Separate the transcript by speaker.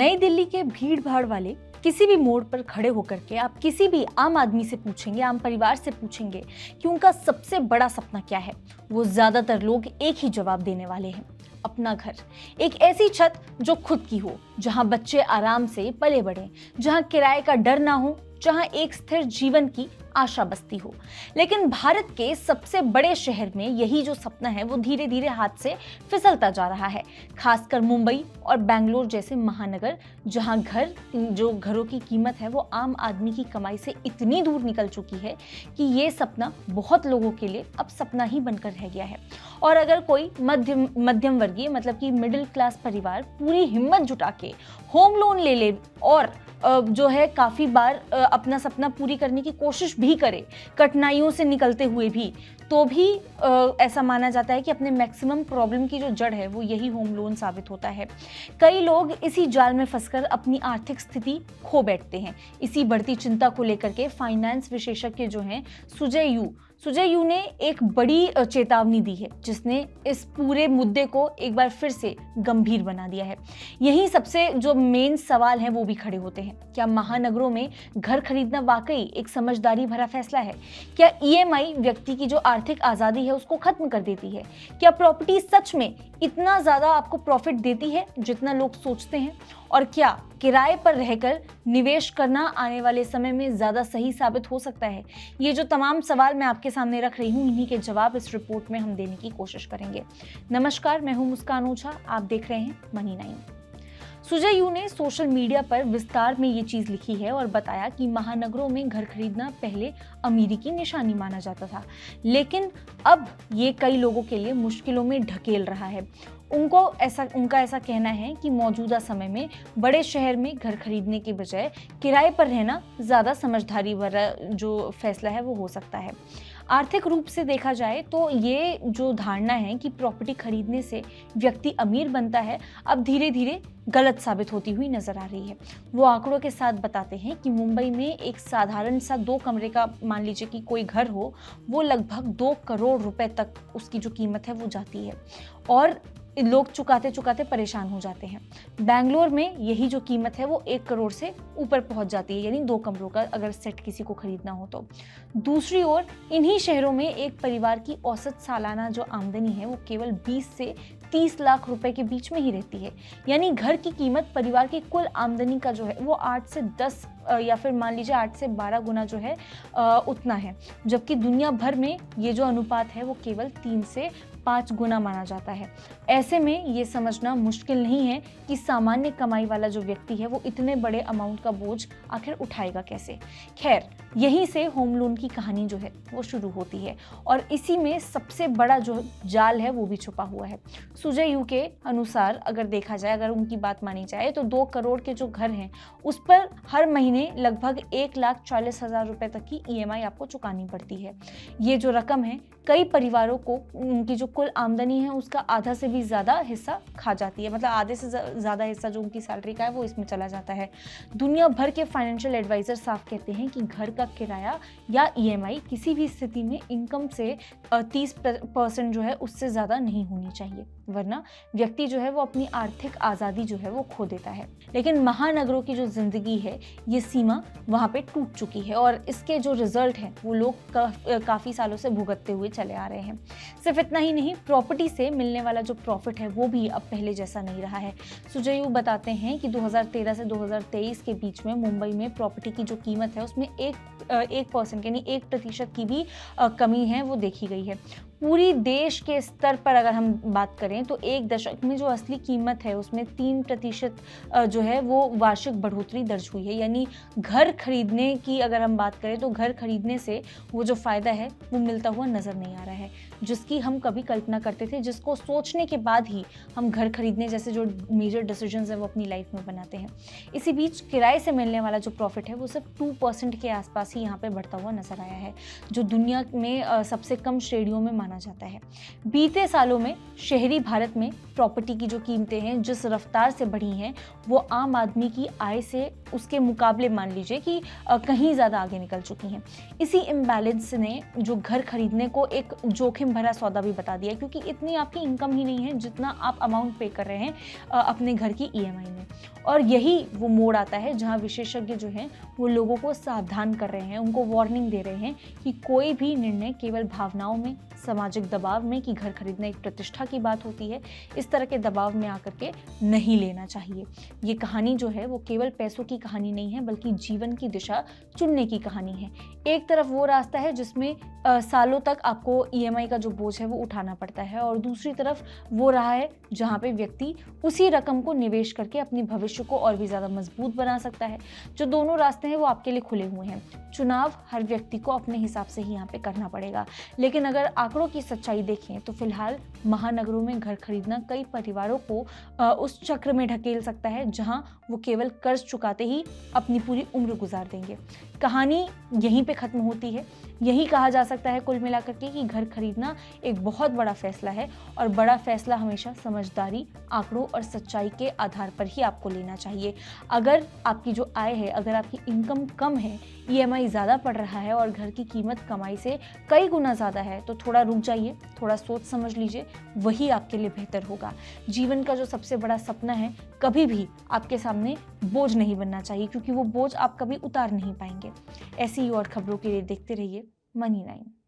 Speaker 1: नई दिल्ली के भीड़ भाड़ वाले किसी भी मोड़ पर खड़े होकर के आप किसी भी आम आदमी से पूछेंगे, आम परिवार से पूछेंगे कि उनका सबसे बड़ा सपना क्या है, वो ज्यादातर लोग एक ही जवाब देने वाले हैं, अपना घर। एक ऐसी छत जो खुद की हो, जहां बच्चे आराम से पले बढ़े, जहां किराए का डर ना हो, जहां एक स्थिर जीवन की आशा बसती हो। लेकिन भारत के सबसे बड़े शहर में यही जो सपना है वो धीरे धीरे हाथ से फिसलता जा रहा है। खासकर मुंबई और बेंगलोर जैसे महानगर, जहां घरों की कीमत है वो आम आदमी की कमाई से इतनी दूर निकल चुकी है कि ये सपना बहुत लोगों के लिए अब सपना ही बनकर रह गया है। और अगर कोई मध्यम वर्गीय मतलब कि मिडिल क्लास परिवार पूरी हिम्मत जुटा के होम लोन ले और जो है काफ़ी बार अपना सपना पूरी करने की कोशिश भी करे, कठिनाइयों से निकलते हुए भी, तो भी ऐसा माना जाता है कि अपने मैक्सिमम प्रॉब्लम की जो जड़ है वो यही होम लोन साबित होता है। कई लोग इसी जाल में फंसकर अपनी आर्थिक स्थिति खो बैठते हैं। इसी बढ़ती चिंता को लेकर के फाइनेंस विशेषज्ञ जो हैं सुजय यू ने एक बड़ी चेतावनी दी है, जिसने इस पूरे मुद्दे को एक बार फिर से गंभीर बना दिया है। यही सबसे जो मेन सवाल है वो भी खड़े होते हैं। क्या महानगरों में घर खरीदना वाकई एक समझदारी भरा फैसला है? क्या ईएमआई व्यक्ति की जो आर्थिक आज़ादी है उसको खत्म कर देती है? क्या प्रॉपर्टी सच में इतना ज़्यादा आपको प्रॉफिट देती है जितना लोग सोचते हैं? और क्या किराए पर रहकर निवेश करना आने वाले समय में ज़्यादा सही साबित हो सकता है? ये जो तमाम सवाल मैं आपके सामने रख रही हूँ, इन्हीं के जवाब इस रिपोर्ट में हम देने की कोशिश करेंगे। नमस्कार, मैं हूँ मुस्कान ओझा, आप देख रहे हैं मनी 9। सुजय यू ने सोशल मीडिया पर विस्तार में ये चीज़ लिखी है और बताया कि महानगरों में घर खरीदना पहले अमीरी की निशानी माना जाता था, लेकिन अब ये कई लोगों के लिए मुश्किलों में ढकेल रहा है। उनका ऐसा कहना है कि मौजूदा समय में बड़े शहर में घर खरीदने के बजाय किराए पर रहना ज़्यादा समझदारी भरा जो फैसला है वो हो सकता है। आर्थिक रूप से देखा जाए तो ये जो धारणा है कि प्रॉपर्टी खरीदने से व्यक्ति अमीर बनता है, अब धीरे धीरे गलत साबित होती हुई नजर आ रही है। वो आंकड़ों के साथ बताते हैं कि मुंबई में एक साधारण सा 2 कमरे का मान लीजिए कि कोई घर हो, वो लगभग 2 करोड़ रुपए तक उसकी जो कीमत है वो जाती है और लोग चुकाते चुकाते परेशान हो जाते हैं। बेंगलोर में यही जो कीमत है वो 1 करोड़ से ऊपर पहुंच जाती है, यानी 2 कमरों का अगर सेट किसी को खरीदना हो तो। दूसरी ओर इन्हीं शहरों में एक परिवार की औसत सालाना जो आमदनी है वो केवल 20 से 30 लाख रुपए के बीच में ही रहती है। यानी घर की कीमत परिवार की कुल आमदनी का जो है वो 8 से 10 या फिर मान लीजिए 8 से 12 गुना जो है उतना है, जबकि दुनिया भर में ये जो अनुपात है वो केवल 3 से 5 गुना माना जाता है। ऐसे में ये समझना मुश्किल नहीं है कि सामान्य कमाई वाला जो व्यक्ति है वो इतने बड़े अमाउंट का बोझ आखिर उठाएगा कैसे। खैर, यहीं से होम लोन की कहानी जो है वो शुरू होती है और इसी में सबसे बड़ा जो जाल है वो भी छुपा हुआ है। सुजय यू के अनुसार अगर देखा जाए, अगर उनकी बात मानी जाए तो 2 करोड़ के जो घर हैं उस पर हर महीने लगभग 1,40,000 रुपए तक की ईएमआई आपको चुकानी पड़ती है। ये जो रकम है कई परिवारों को उनकी जो कुल आमदनी है उसका आधा से भी ज़्यादा हिस्सा खा जाती है, मतलब आधे से ज़्यादा हिस्सा जो उनकी सैलरी का है वो इसमें चला जाता है। दुनिया भर के फाइनेंशियल एडवाइजर साफ कहते हैं कि घर का किराया या ईएमआई किसी भी स्थिति में इनकम से 30% जो है उससे ज़्यादा नहीं होनी चाहिए, वरना व्यक्ति जो है वो अपनी आर्थिक आज़ादी जो है वो खो देता है। लेकिन महानगरों की जो जिंदगी है ये सीमा वहाँ पे टूट चुकी है और इसके जो रिजल्ट हैं वो लोग काफ़ी सालों से भुगतते हुए चले आ रहे हैं। सिर्फ इतना ही नहीं, प्रॉपर्टी से मिलने वाला जो प्रॉफिट है वो भी अब पहले जैसा नहीं रहा है। सुजय यू बताते हैं कि 2013 से 2023 के बीच में मुंबई में प्रॉपर्टी की जो कीमत है उसमें 1% यानी 1% की भी कमी है वो देखी गई है। पूरी देश के स्तर पर अगर हम बात करें तो एक दशक में जो असली कीमत है उसमें 3% जो है वो वार्षिक बढ़ोतरी दर्ज हुई है। यानी घर खरीदने की अगर हम बात करें तो घर खरीदने से वो जो फ़ायदा है वो मिलता हुआ नज़र नहीं आ रहा है, जिसकी हम कभी कल्पना करते थे, जिसको सोचने के बाद ही हम घर खरीदने जैसे जो मेजर डिसीजंस है वो अपनी लाइफ में बनाते हैं। इसी बीच किराए से मिलने वाला जो प्रॉफिट है वो सिर्फ 2% के आसपास ही यहाँ पे बढ़ता हुआ नजर आया है, जो दुनिया में सबसे कम श्रेणियों में माना जाता है। बीते सालों में शहरी भारत में प्रॉपर्टी की जो कीमतें हैं जिस रफ्तार से बढ़ी हैं वो आम आदमी की आय से उसके मुकाबले मान लीजिए कि कहीं ज़्यादा आगे निकल चुकी हैं। इसी इम्बैलेंस ने जो घर खरीदने को एक जोखिम भरा सौदा भी बता दिया, क्योंकि इतनी आपकी इनकम ही नहीं है जितना आप अमाउंट पे कर रहे हैं अपने घर की ईएमआई में। और यही वो मोड़ आता है जहाँ विशेषज्ञ जो हैं वो लोगों को सावधान कर रहे हैं, उनको वार्निंग दे रहे हैं कि कोई भी निर्णय केवल भावनाओं में, सामाजिक दबाव में कि घर खरीदना एक प्रतिष्ठा की बात होती है, इस तरह के दबाव में आकर के नहीं लेना चाहिए। ये कहानी जो है वो केवल पैसों की कहानी नहीं है, बल्कि जीवन की दिशा चुनने की कहानी है। एक तरफ वो रास्ता है जिसमें सालों तक आपको ईएमआई का जो बोझ है वो उठाना पड़ता है, और दूसरी तरफ वो राह है जहाँ पे व्यक्ति उसी रकम को निवेश करके अपने भविष्य को और भी ज़्यादा मजबूत बना सकता है। जो दोनों रास्ते हैं वो आपके लिए खुले हुए हैं। चुनाव हर व्यक्ति को अपने हिसाब से ही यहाँ पे करना पड़ेगा। लेकिन अगर आंकड़ों की सच्चाई देखें तो फिलहाल महानगरों में घर खरीदना कई परिवारों को उस चक्र में ढकेल सकता है जहां वो केवल कर्ज चुकाते ही अपनी पूरी उम्र गुजार देंगे। कहानी यहीं पे खत्म होती है। यही कहा जा सकता है कुल मिलाकर के कि घर खरीदना एक बहुत बड़ा फैसला है, और बड़ा फैसला हमेशा समझदारी, आंकड़ों और सच्चाई के आधार पर ही आपको लेना चाहिए। अगर आपकी जो आय है, अगर आपकी इनकम कम है, ईएमआई ज़्यादा पड़ रहा है और घर की कीमत कमाई से कई गुना ज़्यादा है, तो थोड़ा रुक जाइए, थोड़ा सोच समझ लीजिए, वही आपके लिए बेहतर होगा। जीवन का जो सबसे बड़ा सपना है कभी भी आपके सामने बोझ नहीं बनना चाहिए, क्योंकि वो बोझ आप कभी उतार नहीं पाएंगे। ऐसी ही और खबरों के लिए देखते रहिए मनी9।